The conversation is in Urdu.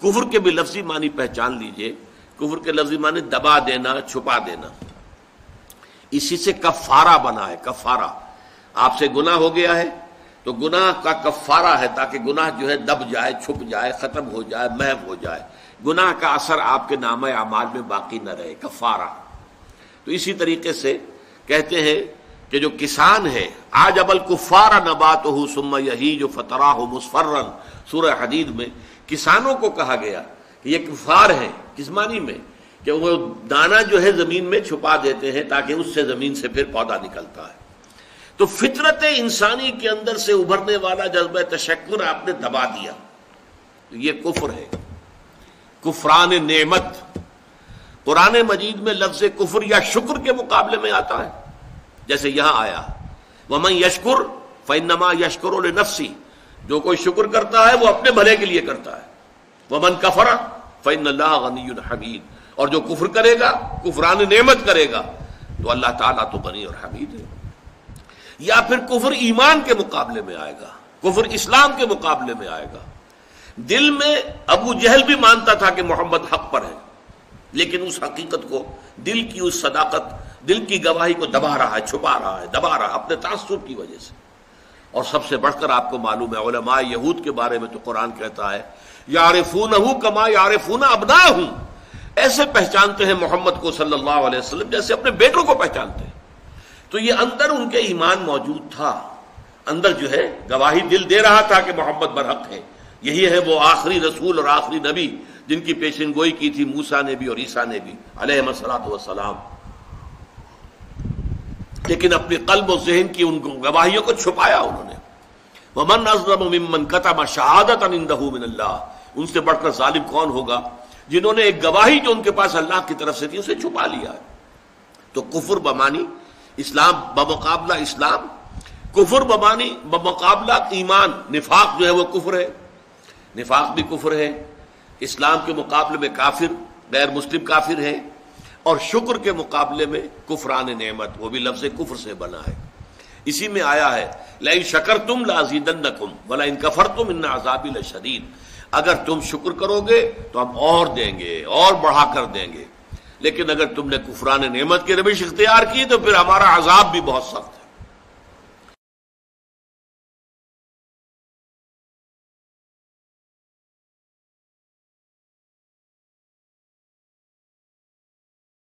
کفر کے بھی لفظی معنی پہچان لیجئے. کفر کے لفظی معنی دبا دینا، چھپا دینا. اسی سے کفارہ بنا ہے. کفارہ، آپ سے گناہ ہو گیا ہے تو گناہ کا کفارہ ہے تاکہ گناہ جو ہے دب جائے، چھپ جائے، ختم ہو جائے، محو ہو جائے، گناہ کا اثر آپ کے نامہ اعمال میں باقی نہ رہے. کفارہ. تو اسی طریقے سے کہتے ہیں کہ جو کسان ہے، عجب الکفار نباتہ ثم یہیج فتراہ مصفرا، سورہ حدید میں کسانوں کو کہا گیا کہ یہ کفار ہیں. کس معنی میں؟ کہ وہ دانہ جو ہے زمین میں چھپا دیتے ہیں تاکہ اس سے زمین سے پھر پودا نکلتا ہے. تو فطرت انسانی کے اندر سے ابھرنے والا جذبہ تشکر آپ نے دبا دیا، تو یہ کفر ہے. کفران نعمت قرآن مجید میں لفظ کفر یا شکر کے مقابلے میں آتا ہے. جیسے یہاں آیا وَمَن يَشْكُرْ فَإِنَّمَا يَشْكُرُ لِنَفْسِهِ، جو کوئی شکر کرتا ہے وہ اپنے بھلے کے لیے کرتا ہے. وَمَن كَفَرَ فَإِنَّ اللَّهَ غَنِيٌّ حَمِيدٌ، اور جو کفر کرے گا، کفران نعمت کرے گا، تو اللہ تعالیٰ تو غنی اور حمید ہے. یا پھر کفر ایمان کے مقابلے میں آئے گا، کفر اسلام کے مقابلے میں آئے گا. دل میں ابو جہل بھی مانتا تھا کہ محمد حق پر ہے، لیکن اس حقیقت کو، دل کی اس صداقت، دل کی گواہی کو دبا رہا ہے، چھپا رہا ہے، دبا رہا ہے اپنے تعصب کی وجہ سے. اور سب سے بڑھ کر آپ کو معلوم ہے علماء یہود کے بارے میں تو قرآن کہتا ہے یعرفونہ کما یعرفون ابناءہم، ایسے پہچانتے ہیں محمد کو صلی اللہ علیہ وسلم جیسے اپنے بیٹوں کو پہچانتے ہیں. تو یہ اندر ان کے ایمان موجود تھا، اندر جو ہے گواہی دل دے رہا تھا کہ محمد برحق ہے. یہی ہے وہ آخری رسول اور آخری نبی جن کی پیشن گوئی کی تھی موسیٰ نے بھی اور عیسیٰ نے بھی علیہم الصلوۃ والسلام. لیکن اپنے قلب و ذہن کی ان گواہیوں کو چھپایا انہوں نے. وَمَنْ أَظْلَمُ مِمَّنْ كَتَمَ شَهَادَةً عِندَهُ مِنَ اللَّهِ، ان سے بڑھ کر ظالم کون ہوگا جنہوں نے ایک گواہی جو ان کے پاس اللہ کی طرف سے تھی اسے چھپا لیا ہے. تو کفر بمانی اسلام بمقابلہ اسلام، کفر بمانی بمقابلہ ایمان. نفاق جو ہے وہ کفر ہے، نفاق بھی کفر ہے. اسلام کے مقابلے میں کافر، غیر مسلم کافر ہے. اور شکر کے مقابلے میں کفران نعمت، وہ بھی لفظ کفر سے بنا ہے. اسی میں آیا ہے لئن شکرتم لازیدنکم ولئن کفرتم ان عذابی لشدید، اگر تم شکر کرو گے تو ہم اور دیں گے، اور بڑھا کر دیں گے، لیکن اگر تم نے کفران نعمت کی روش اختیار کی تو پھر ہمارا عذاب بھی بہت سخت ہے.